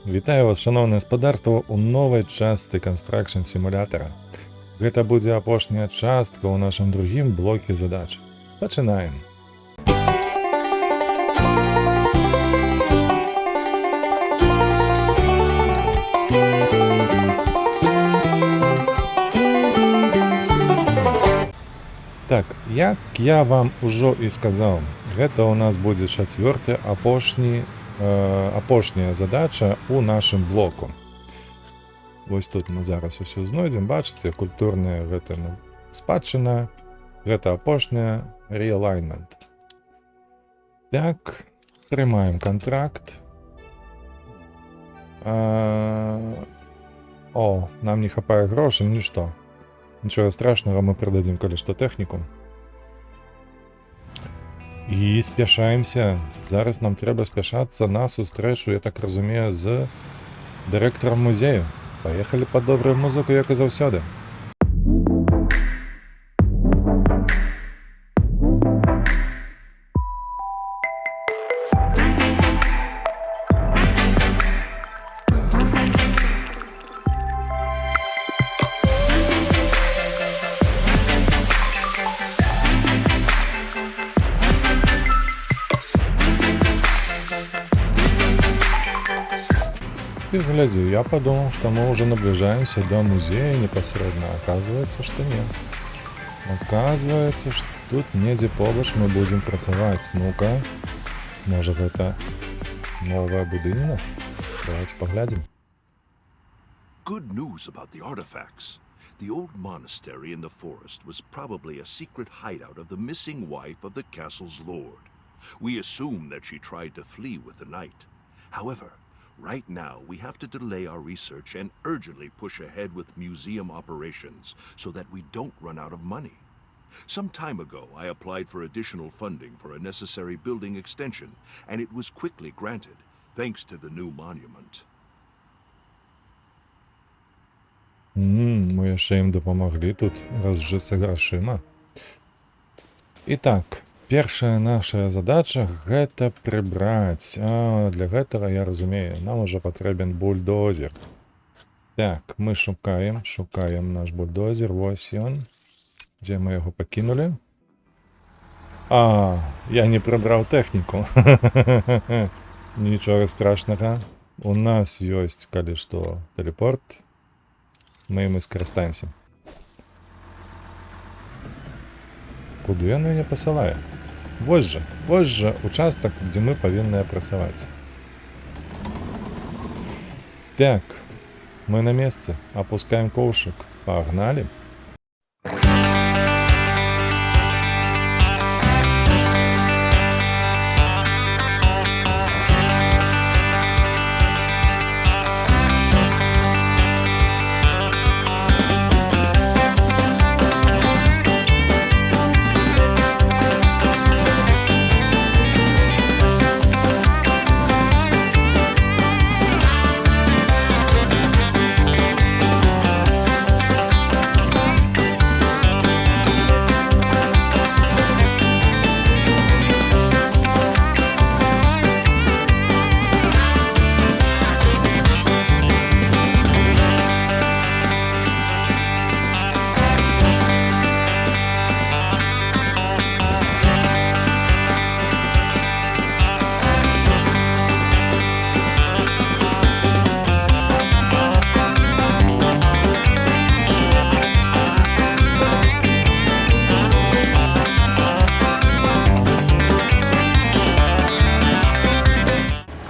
Вітаю вас, шановнае гаспадарства, у новай частцы Construction сімулятара. Гэта будзе апошняя частка ў нашым другім блоке задач. Пачынаем. Так, як я вам ужо і сказаў, гэта ў нас будзе чацвёрты апошняя задача ў нашым блоку. Вось тут мы зараз усё знойдзем, бачыце, культурная гэта спадчына, гэта апошняя realignment. Так, прымаем контракт. Нам не хапае грошай, нічто. Нічога страшнага, мы прыдадзім калі што тэхніку. І спяшаемся. Зараз нам трэба спяшацца на сустрэчу, я так разумею, з дырэктарам музею. Паехалі пад добрую музыку, як і заўсёды. И глядя, я подумал, что мы уже наближаемся до музея непосредственно. Оказывается, что нет. Оказывается, что тут недзе побач мы будем працаваць. Ну-ка, может это новая будынна? Давайте поглядим. Good news about the artifacts. The old monastery in the forest was probably a secret hideout of the missing wife of the castle's lord. We assume that she tried to flee with the knight. However, right now, we have to delay our research and urgently push ahead with museum operations so that we don't run out of money. Some time ago, I applied for additional funding for a necessary building extension, and it was quickly granted, thanks to the new monument. Мы яшчэ ім дапамаглі тут разжыцца грашыма. Итак, першая наша задача гэта прыбраць. Для гэтага, я разумею, нам уже патрэбен бульдозер. Так, мы шукаем наш бульдозер. Вось ён. Дзе мы яго пакінулі? Я не прыбраў тэхніку. Нічога страшнага. У нас ёсць, калі што, тэлепорт. Мы ім і скарыстаемся. Куды яно не пасылае? Вось жа участак, дзе мы павінныя працаваць. Так, мы на месцы, опускаем коўшык, пагналі.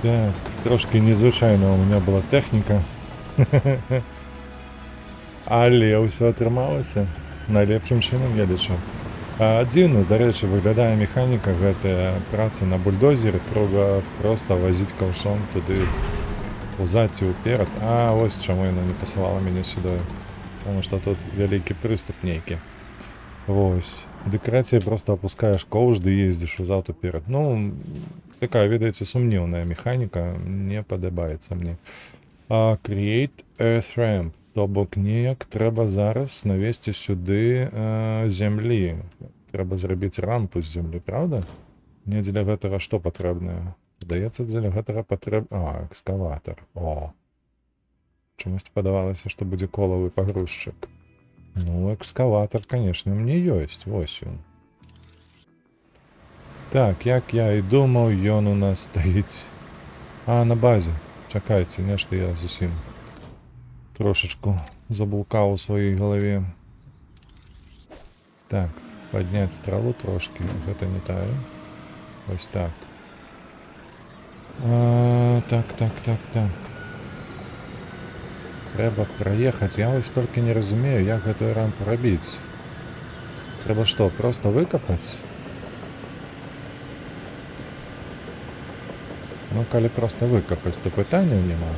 Так, трошки незвычайна у меня была тэхніка. Але ўсё атрымалася найлепшым чынам, я лічу. Дзіўна, дарэчы, выглядае механіка гэтая праца на бульдозеры. Трэба проста возіць каўшом туды узад ці ўперад. Вось чаму яна не пасылала мяне сюды. Таму што тут вялікі прыступ нейкі. Вось. Дэкарацыя проста апускаеш коўш ды ездзіш узад уперад. Такая, ведаеце, сумнеўная механіка, не падабаецца мне. Create earth ramp. То бок неяк трэба зараз навесці сюды зямлі. Трэба зрабіць рампу з зямлі, правда? Мне для гэтага што патрэбна? Здаецца, для гэтага экскаватар. О. Чамусь падавалася, што будзе колавы пагрузчык. Ну, экскаватар, конечно, мне ёсць. Вось ён. Так, як я і думаў, ён у нас стаіць. На базе. Чакайце, нешта я зусім трошечку заблукаў у сваёй галаве. Так, падняць стралу трошки. Гэта не тая. Ось так. Так. Трэба праехаць. Я вось толькі не разумею, як гэтую рампу рабіць. Трэба што, проста выкапаць? Ну, калі проста выкапаць, то пытанняў няма.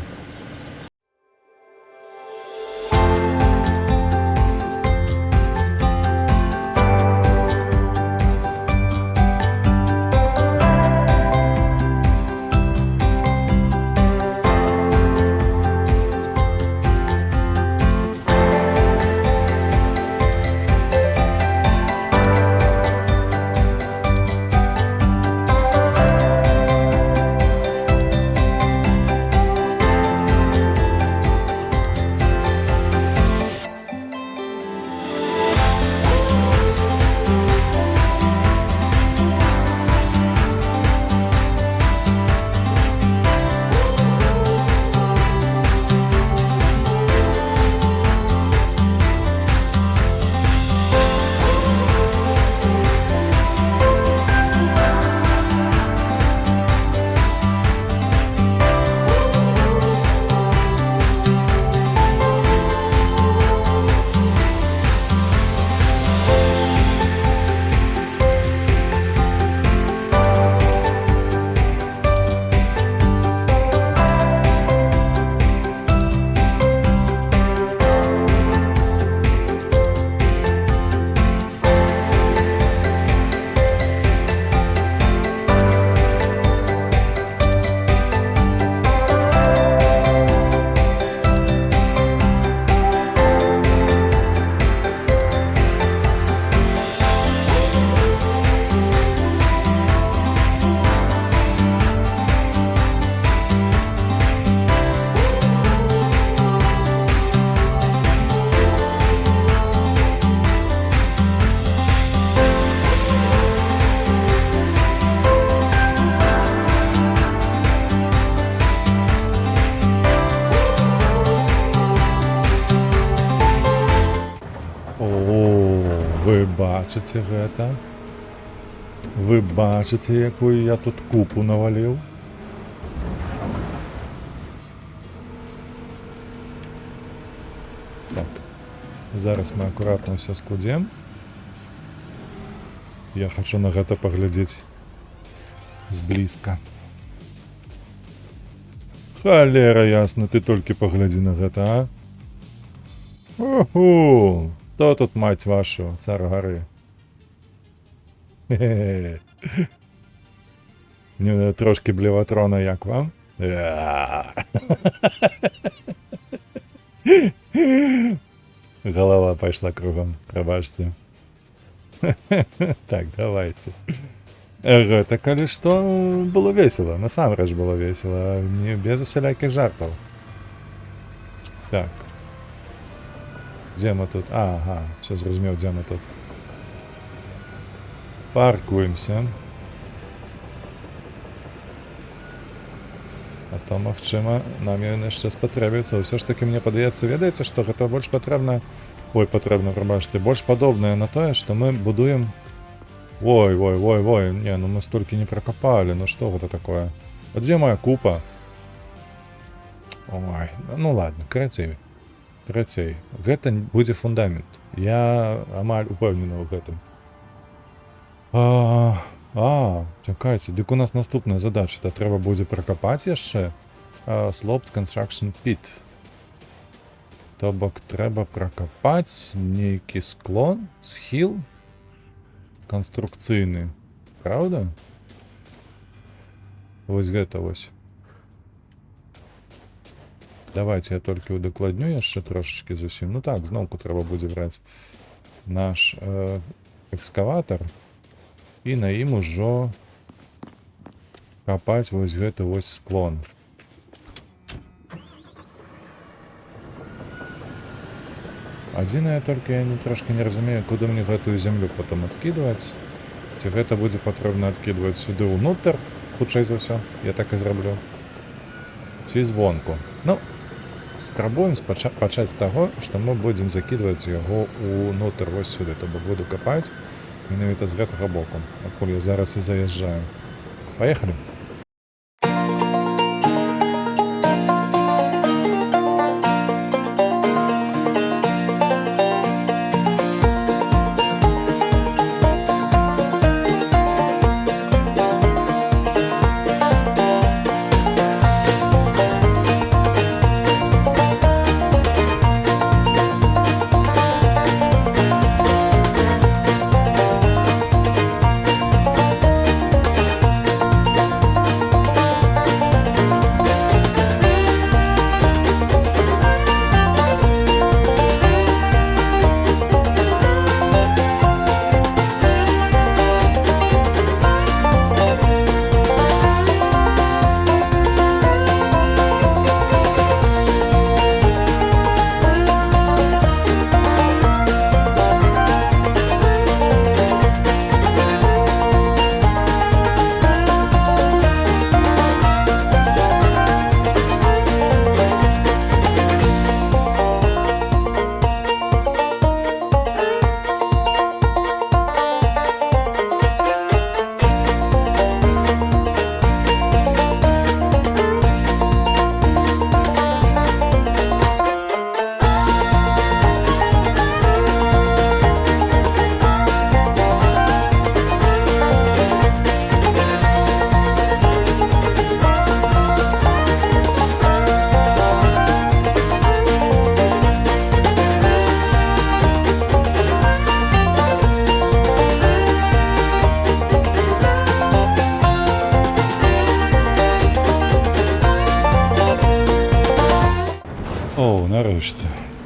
Вы бачыце гэта? Вы бачыце, якую я тут купу наваліў? Так. Зараз мы акуратна ўсё складзем. Я хачу на гэта паглядзець зблізка. Халера ясна, ты толькі паглядзі на гэта, а? Уху! Хто тут, мать вашу, цар гары? Хе-хе. Трошки блеватрона, як вам? Голова пошла кругом, пробачьте. Так, давайте. Это, коли что, было весело. Насамрэч было весело. Не без усяляких жартов. Так. Где мы тут? Ага, все зразумеў, где мы тут. Паркуемся. А то, магчыма, нам ён яшчэ спатрэбіцца. Ўсё ж таки мне падаецца, ведаеце, што гэта больш патрэбна... Ой, патрэбна, прабачце, больш падобнае на тое, што мы будуем... Ой, не, ну мы столькі не пракапалі, ну што гэта такое? А дзе моя купа? Ой, ну ладно, карацей. Гэта будзе фундамент. Я амаль упэўнены ў гэтым. Чакайце, дык у нас наступная задача. То трэба будзе пракапаць яшчэ sloped construction pit. То бок трэба пракапаць нейкі склон, схіл канструкцыйны. Праўда? Вось гэта вось. Давайте я толькі удакладню яшчэ трошачкі зусім. Ну так, зноўку трэба будзе браць наш экскаватар і на ім ужо капаць вось гэты вось склон. Адзінае толькі я трошкі не разумею, куды мне гэтую зямлю потым адкідваць. Ці гэта будзе патрэбна адкідваць сюды ўнутр, хутчэй за ўсё, я так і зраблю. Ці звонку. Ну, спрабуем пачаць з таго, што мы будзем закідваць яго ўнутр вось сюды, то бок буду капаць менавіта з гэтага боку, адкуль я зараз і заязджаю. Паехалі!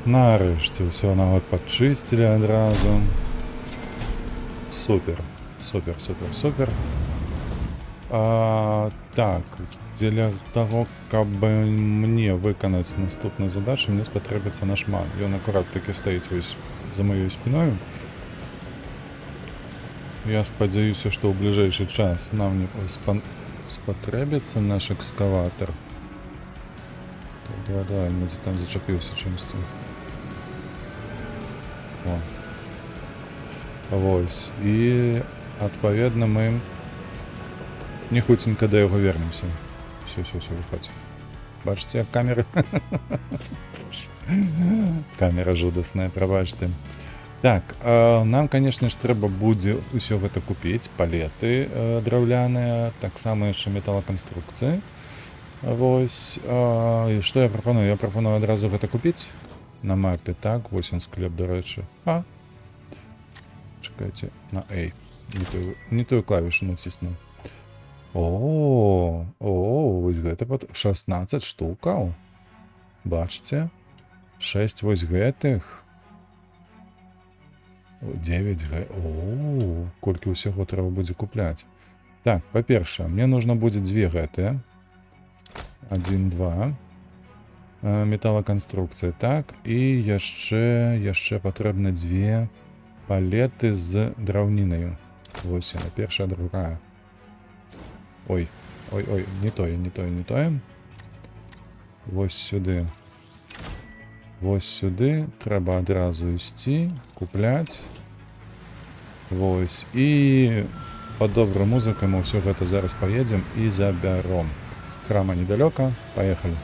Нарэшце ўсё нават падчысцілі адразу. Супер. Так, дзеля таго, каб мне выканаць наступную задачу, мне спатрэбіцца наш ман. Ён акурат такі стаіць вось за маёй спіною. Я спадзяюся, што ў бліжэйшы час нам не спатрэбіцца наш экскаватар. Давай, недзе там зачапіўся чымсьці. О. Вось. І, адпаведна, мы не хуценька да яго вернемся. Все, выходзь. Бачыце, як камеры? Камера жудасная, прабачце. Так, нам, канешне ж, трэба будзе ўсё гэта купіць. Палеты драўляныя, таксама яшчэ металаканструкцыі. Вось, і што я прапаную? Я прапаную адразу гэта купіць на мапе, так, вось ён склеп, дарэчы. Чакайце, на A. Не тую клавішу націснуў. Вось гэта 16 штукаў. Бачце? 6 вось гэтых. 9 гэтых. Колькі ўсяго трэба будзе купляць. Так, па-першае, мне нужно будзе 2 гэтыя. 1, 2. Металаканструкцыя, так. І яшчэ патрэбна 2 палеты з драўнінаю. Вось яна, першая, другая. Ой, не тое. Вось сюды. Вось сюды трэба адразу ісці, купляць. Вось. І пад добрую музыку мы ўсё гэта зараз паедзем і забяром. Крама недалёка, паехалі.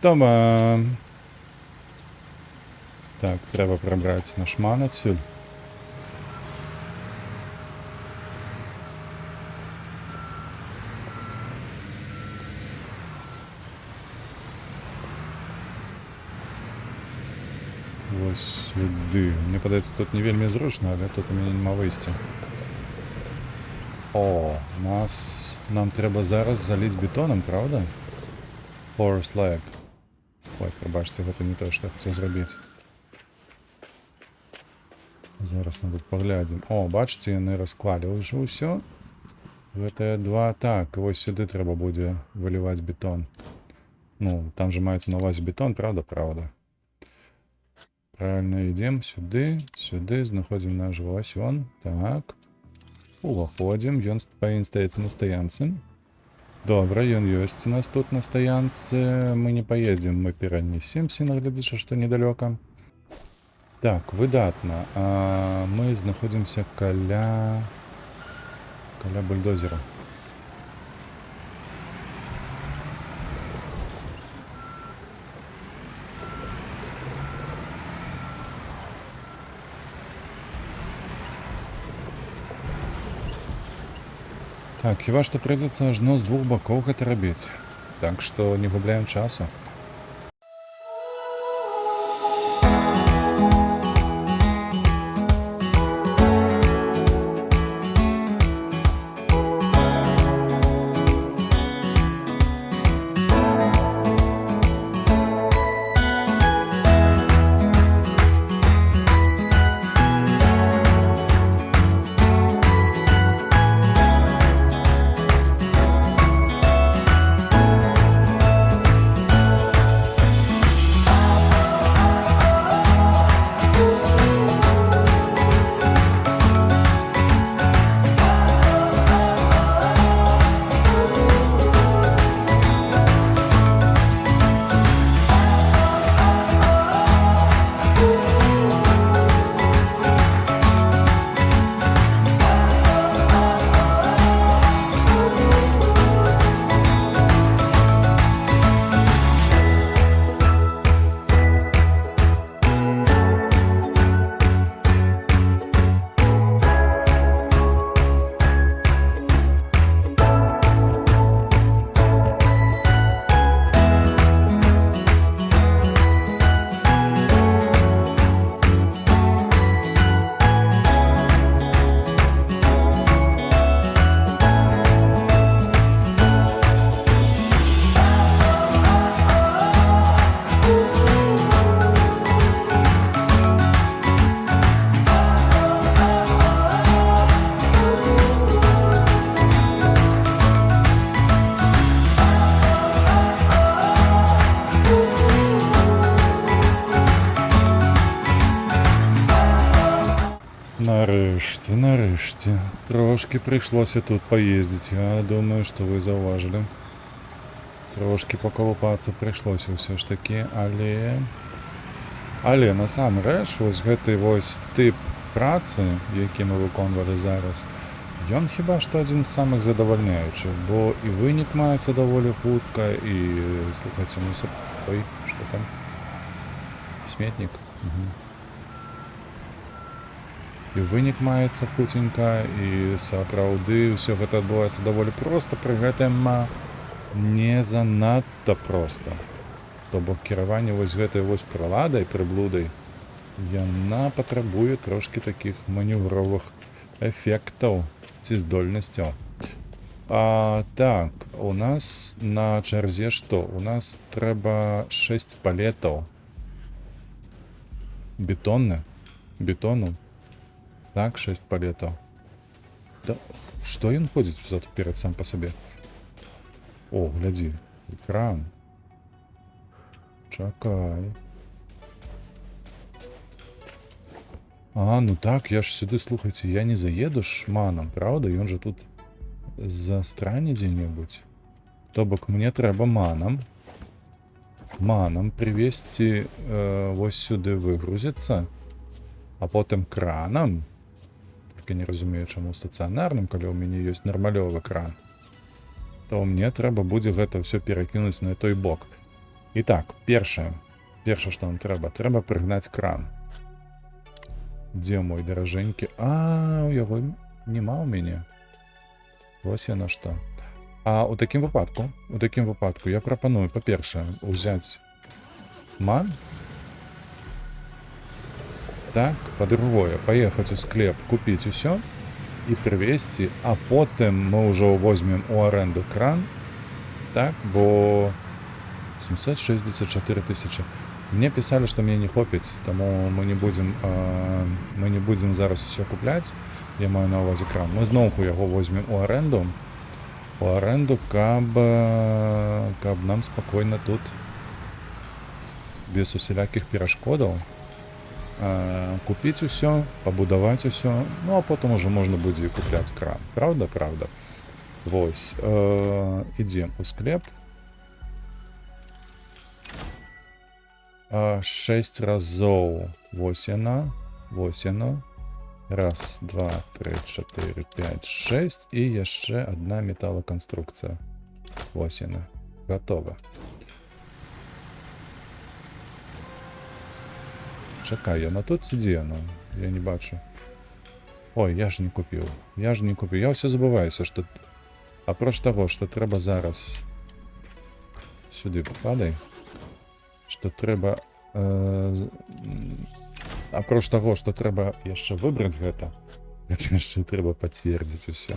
Гатова. Так, трэба прабраць наш ман адсюль. Вось сюды. Мне падаецца, тут не вельмі зручна, але тут у мяне нема выйсця. О, нам трэба зараз заліць бетонам, правда? Forest lag. Ой, прабачце, гэта не тое, што я хацеў зрабіць. Зараз мы тут паглядзім. О, бачыце, яны расклалі ўжо ўсё. Гэтыя два. Так, вось сюды трэба будзе выліваць бетон. Ну, там же маецца на ўвазе бетон, правда? Правда. Правильно, ідзем сюды, сюды, знаходзім наш вось он. Так. Уваходзім, ён павінен стаіцца на стаянцы. Добра, ён ёсць у нас тут на стаянцы. Мы не паедзем, мы перанесемся, нагледзячы, што недалёка. Так, выдатна. Мы знаходзімся каля бульдозера. Так, хіба што прыйдзецца ажно з двух бакоў гэта рабіць. Так што не губляем часу. Нарэшце. Трошки прыйшлося тут паездзіць. Я думаю, што вы заўважылі. Трошки пакалупацца прыйшлося ўсё ж такі, але насамрэч вось гэты вось тып працы, які мы выконвалі зараз, ён хіба што адзін з самых задавальняючых, бо і вынік маецца даволі хутка, і слухайце, ну ой, што там? Сметнік. І вынік маецца хуценька, і сапраўды ўсё гэта адбываецца даволі проста, пры гэтым не занадта проста. То бок кіраванне вось гэтай вось прыладай, прыблудай, яна патрабуе трошкі такіх манеўровых эфектаў ці здольнасцяў. Так, у нас на чарзе што? У нас трэба 6 палетаў бетону. Так, 6 палетаў. Да, што ён ходзіць взад перад сам па сабе? О, глядзі, экран. Чакай. Ну так, я ж сюды, слухайце, я не заеду шманам, правда? Ён жа тут застране дзе-небудзь. То бок мне трэба манам прывезці вось сюды выгрузіцца, а потым кранам. Я не разумею, чаму стацыянарным, калі ў мяне ёсць нармалёвы кран, то мне трэба будзе гэта ўсё перакінуць на той бок. І так, першае, што нам трэба. Трэба прыгнаць кран. Дзе мой даражэнькі? А, у яго нема ў мяне. Вось яно што. А ў такім выпадку я прапаную, па-першае, узяць ман. Так, па-другое, паехаць у склеп, купіць усё і прывезці, а потым мы ўжо возьмем у аренду кран. Так, бо 764 тысячи. Мне писали, что мне не хопіць, тому мы не будем зараз усё купляць. Я маю на ўвазе кран. Мы зноўку яго возьмем у аренду. Каб нам спакойна тут без усялякіх перашкодаў купіць усё, пабудаваць усё, ну а потым уже можна будзе купляць кран. Правда? Вось, ідзем у склеп. 6 разоў. Вось яно. Раз, два, три, 4, 5, 6. І яшчэ одна металоконструкція. Вось яна. Готова. Чакай, яна тут ці дзе яна? Я не бачу. Ой, я ж не купіў. Я ўсё забываюся, што апроч таго, што трэба зараз сюды падай. Што трэба апроч таго, што трэба яшчэ выбраць гэта яшчэ трэба пацвердзіць усё.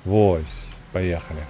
Вось, паехалі.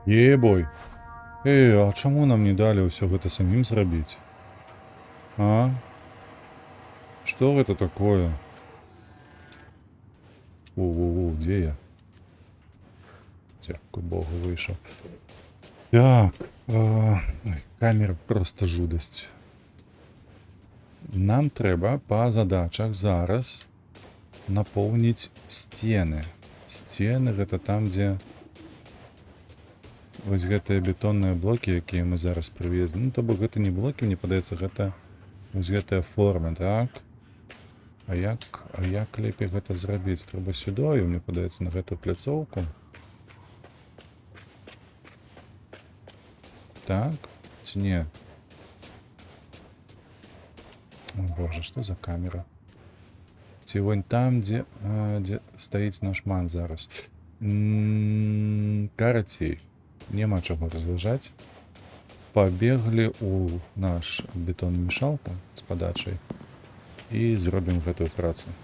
Ебой. А чаму нам не далі ўсё гэта самім зрабіць? А? Што гэта такое? Дзе я? Дзякуй Богу, выйшаў. Так. Камера просто жудасць. Нам трэба па задачах зараз напоўніць сцены. Сцены гэта там, дзе вось гэтыя бетонныя блокі, якія мы зараз прывезлі. Ну, то бок гэта не блокі, мне падаецца, гэта вось гэтая форма, так? А як лепей гэта зрабіць? Трэба сюды, мне падаецца, на гэтую пляцоўку. Так? Ці не? О, Боже, што за камера? Ці вон там, дзе стаіць наш ман зараз. Карацей. Няма чаго разважаць. пабеглі ў наш бетономешалку з падачай і зробім гэтую працу.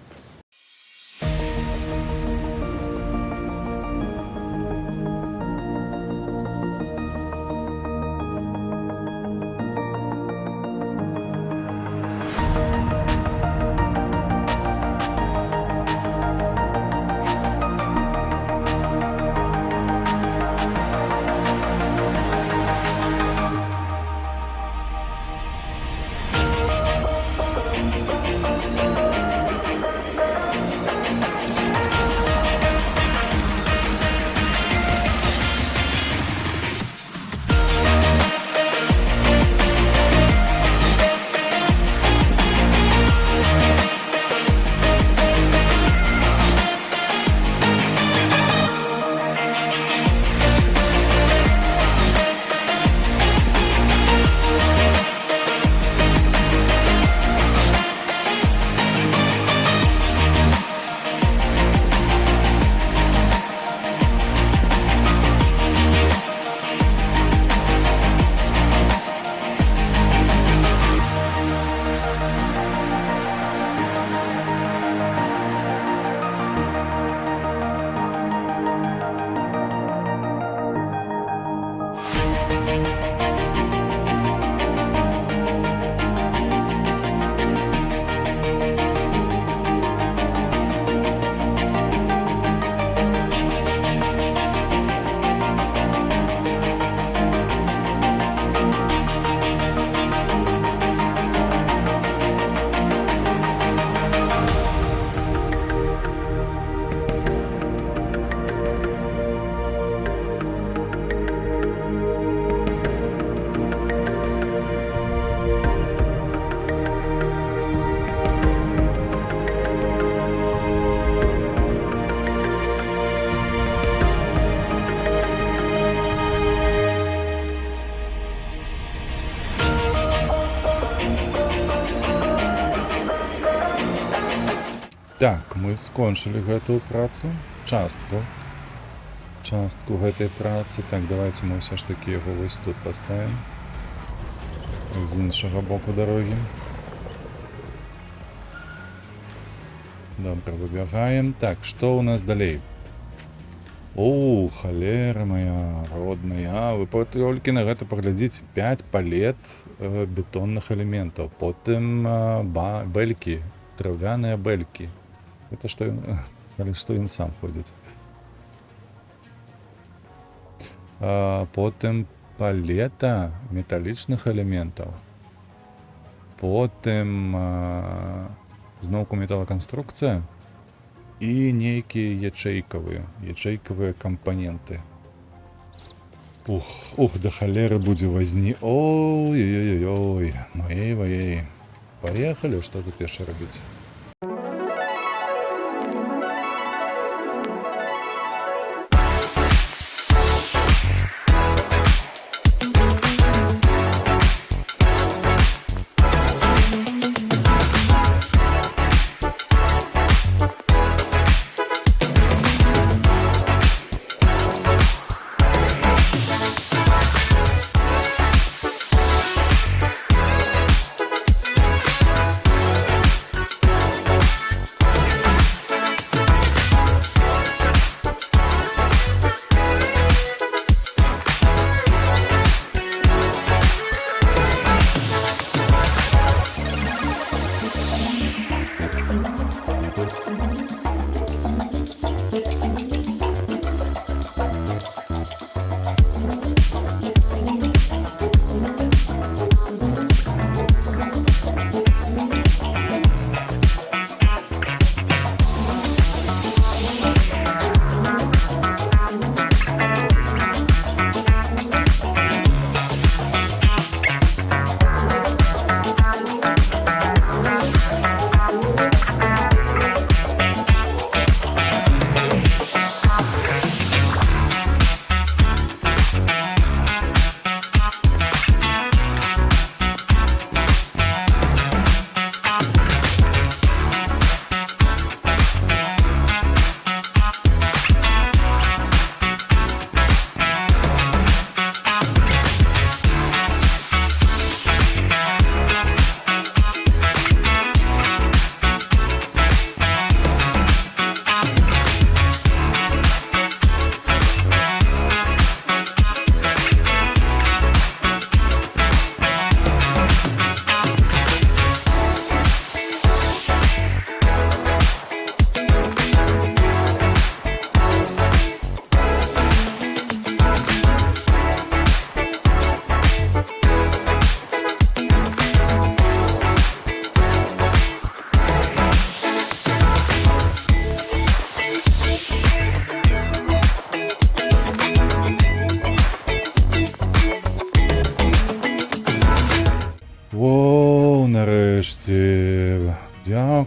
Так, мы скончылі гэтую працу, частку гэтай працы. Так, давайте мы ўсё ж такі яго вось тут паставім з іншага боку дарогі. Добра, выбягаем. Так, што ў нас далей? О, халера моя родная, вы толькі на гэта паглядзіце. 5 палет бетонных элементаў, потым бэлькі, драўляныя бэлькі. Это што ён сам ходзіць. Потым палета металічных элементаў. Потым зноўку металаканструкцыя і нейкія ячэйкавыя кампаненты. Ух, да халеры будзе вазні. Ой-ой-ой, моей. Паехалі, што тут яшчэ рабіць?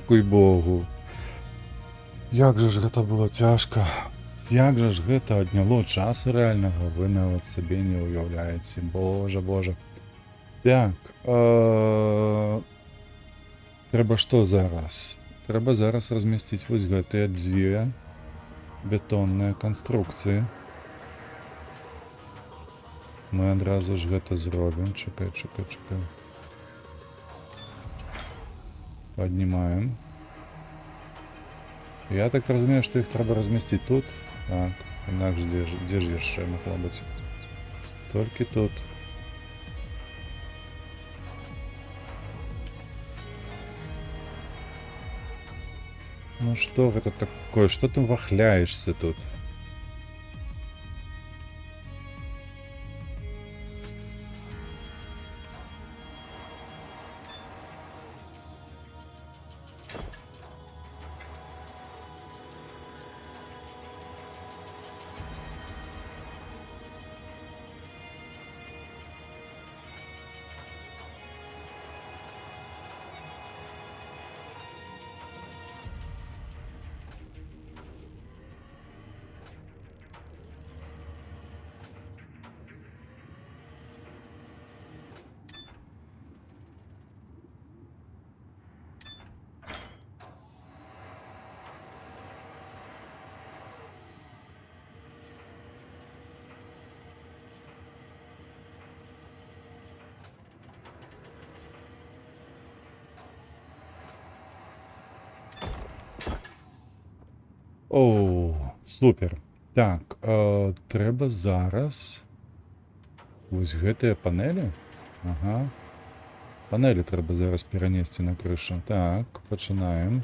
Дзякуй Богу. Як же ж гэта было цяжка. Як же ж гэта адняло часу рэальнага, вы нават сабе не ўяўляеце. Божа, божа. Так, трэба што зараз? Трэба зараз размясціць вось гэтыя дзве бетонныя канструкцыі. Мы адразу ж гэта зробім. Чакай. Паднімаем. Я так разумею, што іх трэба размясціць тут. Так, інакш дзе ж яшчэ магло быць? Толькі тут. Ну што гэта такое? Што ты вахляешься тут? О, супер. Так, трэба зараз вось гэтыя панелі. Ага. Панелі трэба зараз перанесці на крышу. Так, пачынаем.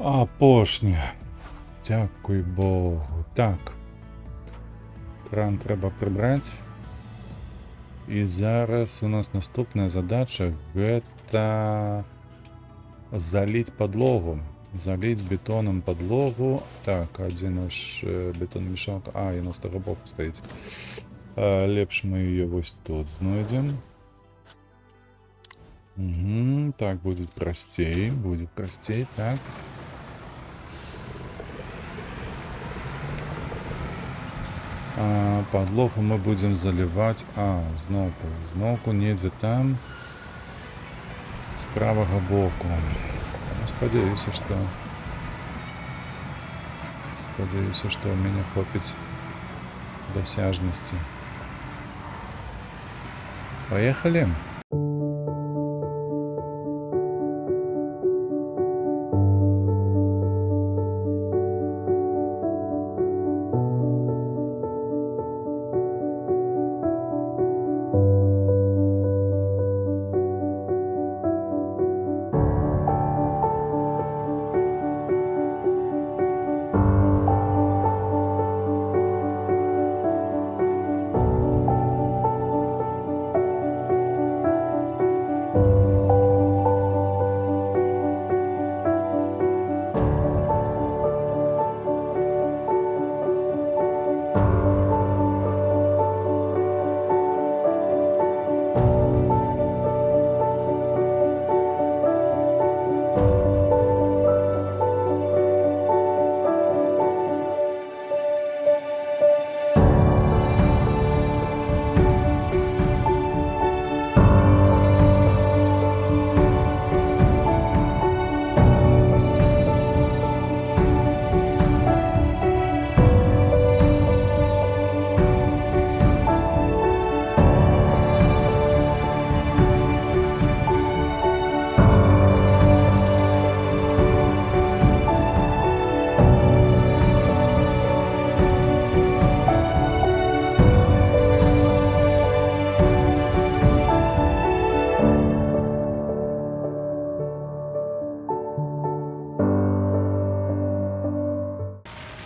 Апошнє. Дякуй Богу. Так. Кран треба прибрати. І зараз у нас наступная задача гэта залить подлогу. Залить бетоном подлогу. Так, один наш бетономешалка. А, і на з того боку стоїть. Лепш ми її ось тут знайдем. Угу, так, будет простей. Будет простей, так. Подлогу мы будем заливать. Знову недзе там. З правого боку. Сподіваюся, що у мене хватить досяжності. Поехали.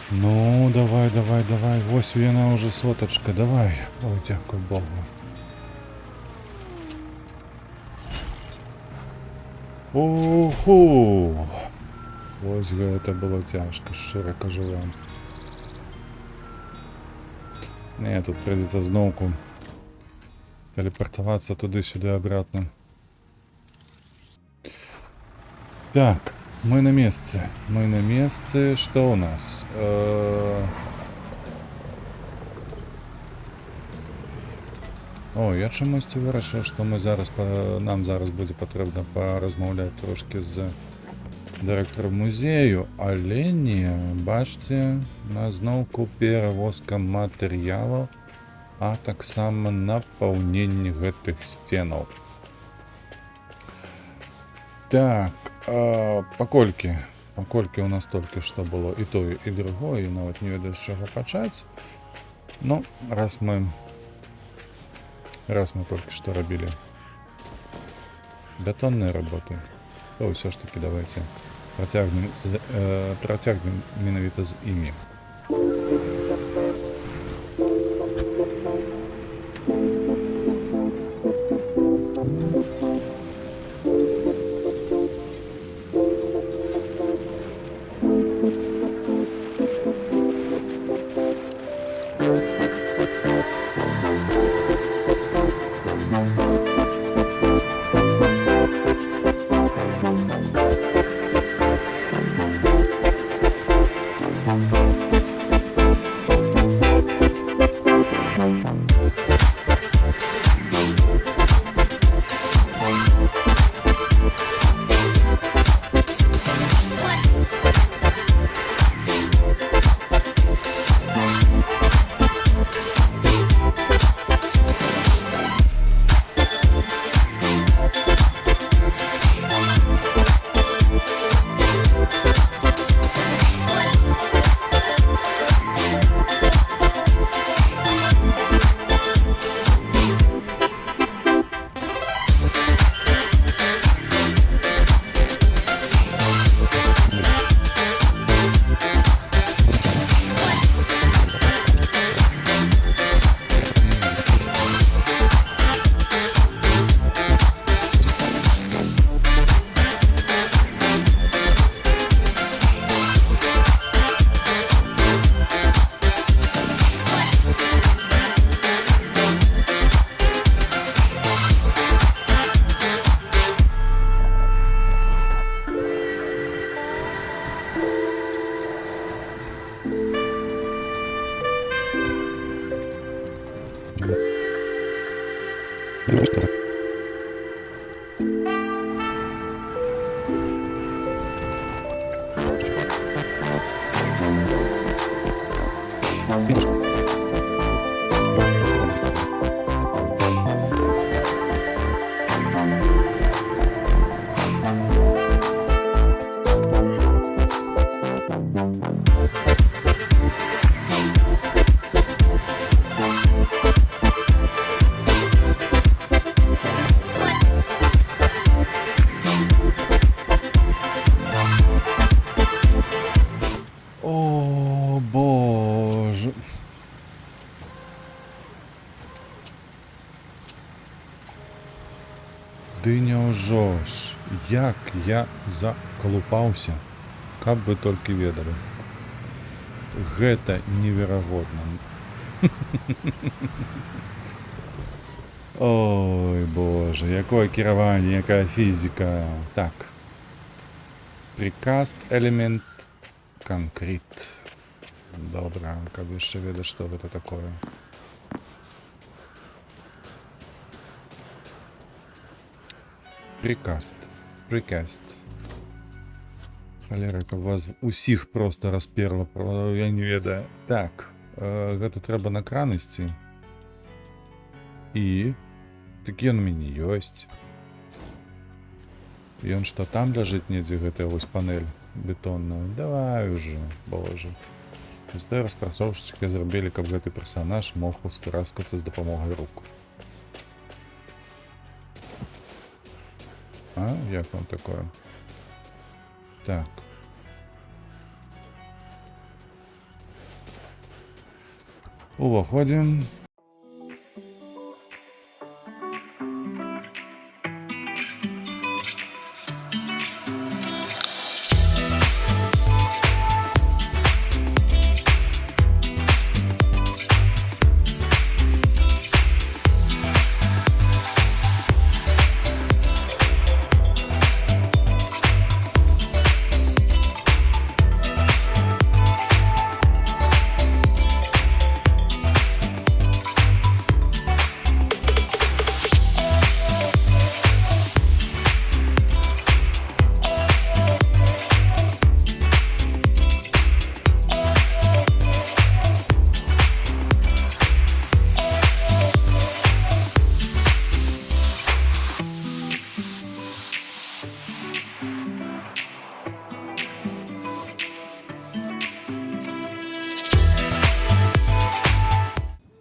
Ну, давай, давай, давай. Ось яна уже соточка, давай. Ой, дякую Богу. Уху! Ось гэта было цяжка, шчыра кажу вам. Не, тут придется зноўку телепортоваться туды-сюды обратно. Так, мы на месте. Мы на месте. Что у нас? О, я чамусьці вырашыў, што мы зараз нам зараз будзе патрэбна паразмаўляць трошки з дырэктарам музею, але не, бачце, на зноўку перавозка матэрыялаў, а таксама напаўненне гэтых сценаў. Так, паколькі у нас толькі што было і тое, і другое, і нават не ведаю, з чаго пачаць. Ну, раз мы толькі што рабілі бетонныя работы, то ўсё ж такі давайте працягнем менавіта з імі. О, Боже. Ды няўжо ж, як я закалупаўся, каб вы толькі ведалі. Гэта неверагодна. Ой, Боже, якое кіраванне, якая фізіка. Так. Прикаст, элемент, конкрет. Добра, каб яшчэ ведаць, што гэта такое. Прикаст. Халера, каб вас усіх проста расперла, я не ведаю. Так, гэта трэба на кран ісці. І так ён у мяне ёсць. Ён што там ляжыць недзе гэтая вось панель бетонная. Давай уже, Боже. Здэ распрацоўшчыкі зрабілі, каб гэты персанаж мог ускараскацца з дапамогай рук. А, як вам такое? Так. Уваходим.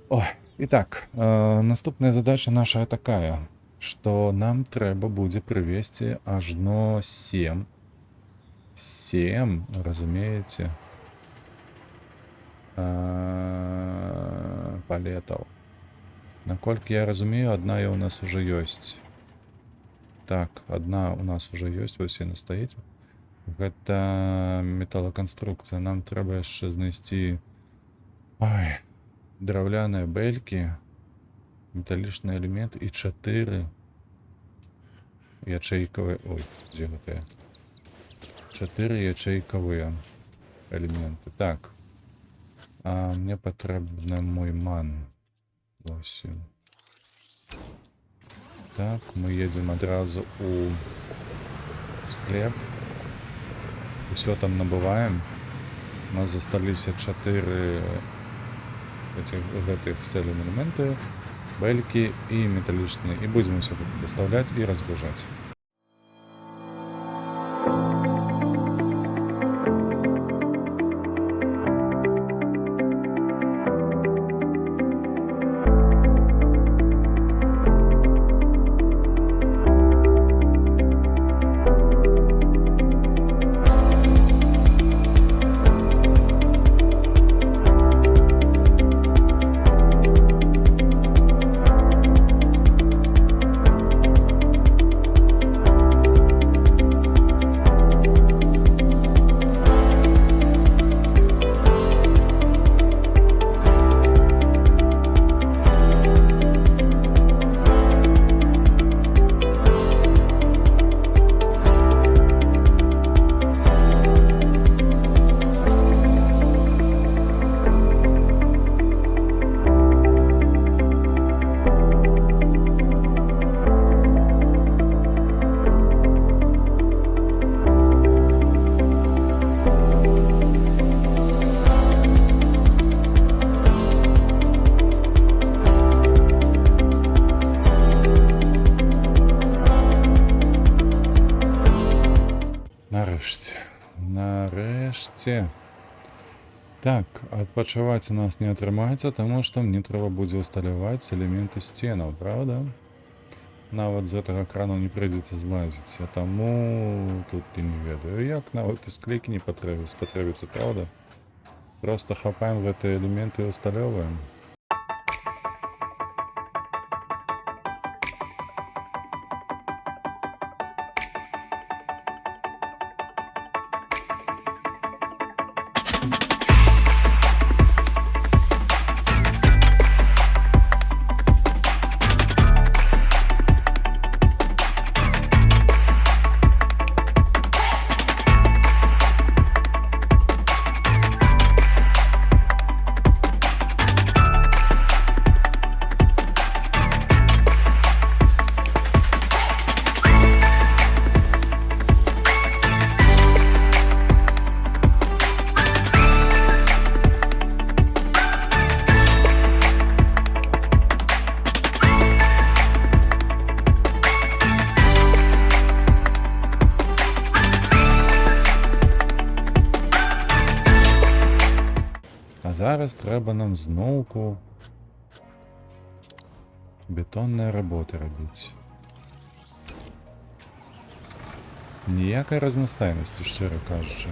Ой, итак, наступная задача наша такая, что нам треба будзе прывесці ажно 7, разумееце, палетаў. Наколькі я разумею, одна у нас уже ёсць. Так, одна у нас уже ёсць, вось яна стаіць. Гэта металаканструкцыя. Нам трэба яшчэ знайсці драўляныя бэлькі, металічны элемент і 4 ячэйкавыя... Ой, дзе гэтыя? 4 ячэйкавыя элементы. Так. А мне патрэбны мой ман. Вось ён. Так, мы едем адразу у склеп. Усё там набываем. У нас засталіся 4 гэтых цэлым элементы, бэлькі і металічныя. І будзем усё гэта даставляць і разгружаць. Нарэшце. Так, адпачываць у нас не атрымаецца, таму што мне трэба будзе ўсталяваць элементы сценаў, правда? Нават з гэтага крану не прыйдзецца злазіць, а таму тут і не ведаю, як нават і склейкі не спатрэбіцца, правда? Проста хапаем гэтыя элементы і ўсталёўваем. Зараз трэба нам зноўку бетонныя работы рабіць. Ніякай разнастайнасці, шчыра кажучы.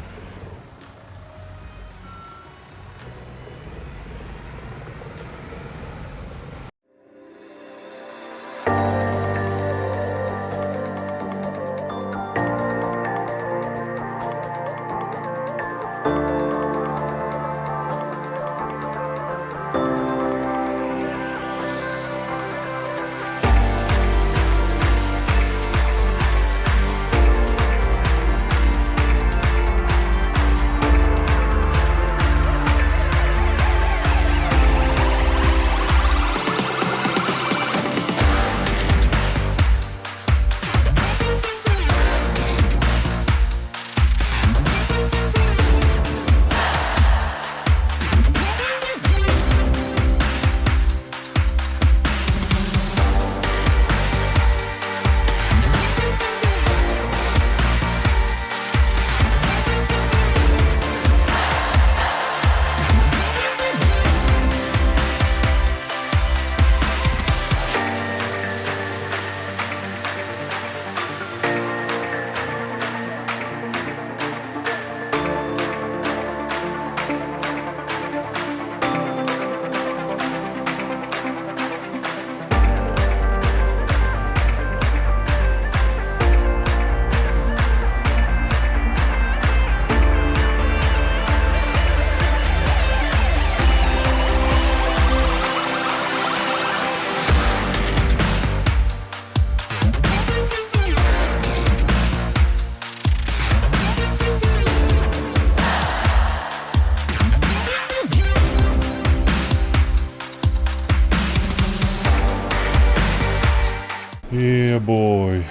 Ебой.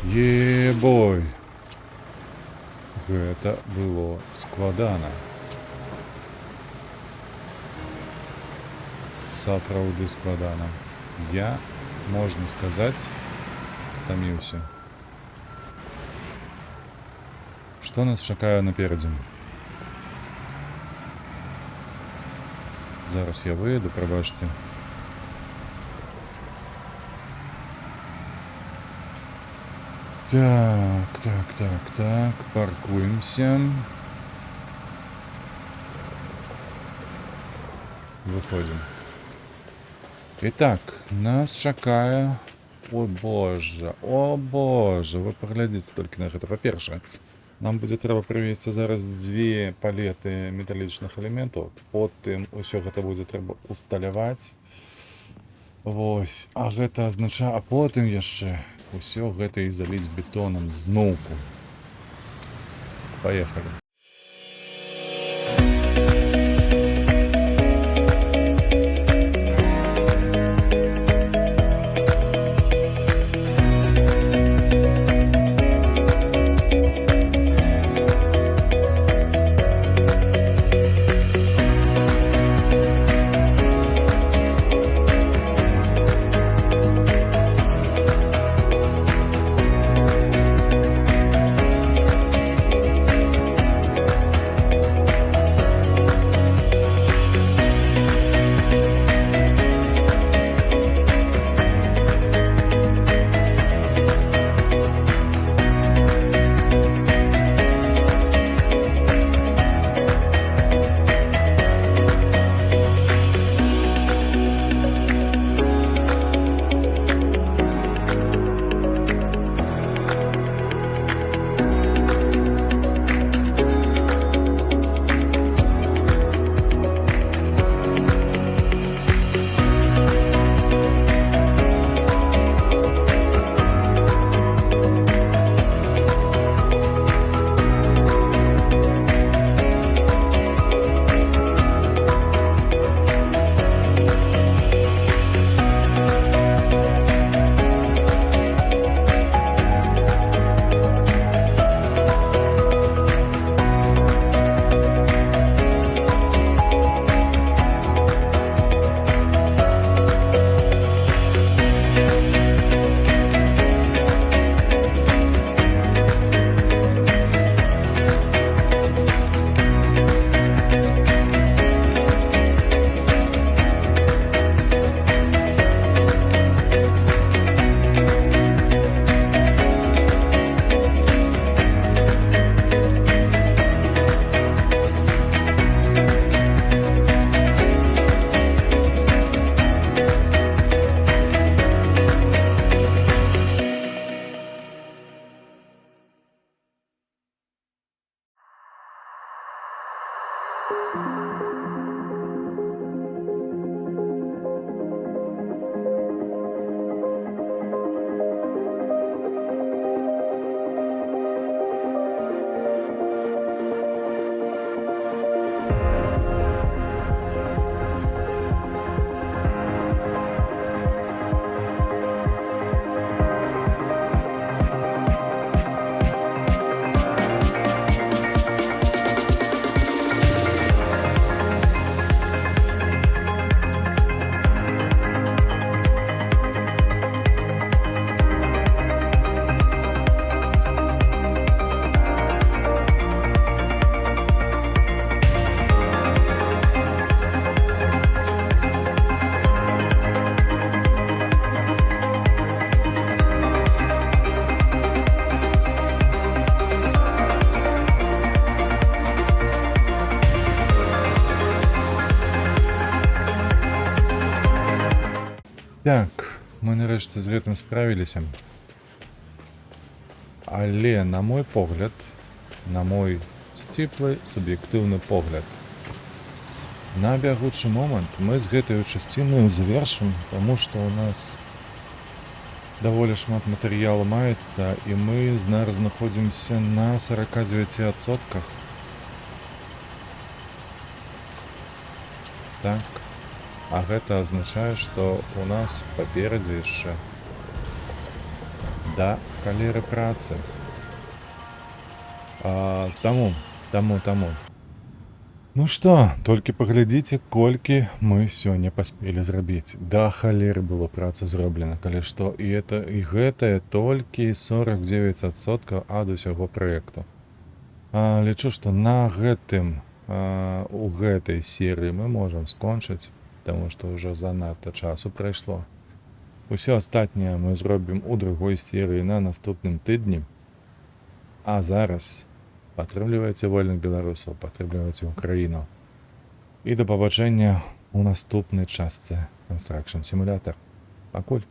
Ебой. Гэта было складана. Сапраўды складана. Я, можна сказаць, стаміўся. Што нас чакае наперадзе? Зараз я выеду, прабачце. Так, паркуемся. Выходим. Итак, нас чакае... О боже, вы паглядзіце толькі на гэта. Па-першае, нам будзе трэба прывезці зараз 2 палеты металічных элементаў, потым усё гэта будзе трэба усталяваць. Вось, а гэта азначае, а потым яшчэ усё гэта і заліць бетонам зноўку. Паехалі. Так, мы нарэшце з гэтым справіліся. Але, на мой погляд, на мой сціплы суб'ектыўны погляд, на бягучы момант мы з гэтаю часцінаю завершым, таму што ў нас даволі шмат матэрыялу маецца, і мы зараз знаходзімся на 49%. Так. А гэта азначае, што ў нас паперадзе яшчэ да халеры працы. Таму. Ну што, толькі паглядзіце, колькі мы сёння паспелі зрабіць. Да халеры было працы зроблена, калі што, і гэтае толькі 49% ад усяго праекту. Лічу, што на гэтым, у гэтай серыі мы можам скончыць, таму што ўжо занадта часу прайшло. Усё астатняе мы зробім у другой серыі на наступным тыдні. А зараз падтрымлівайце вольных беларусаў, падтрымлівайце Украіну. І да пабачэння ў наступнай частцы Construction Simulator. Пакуль.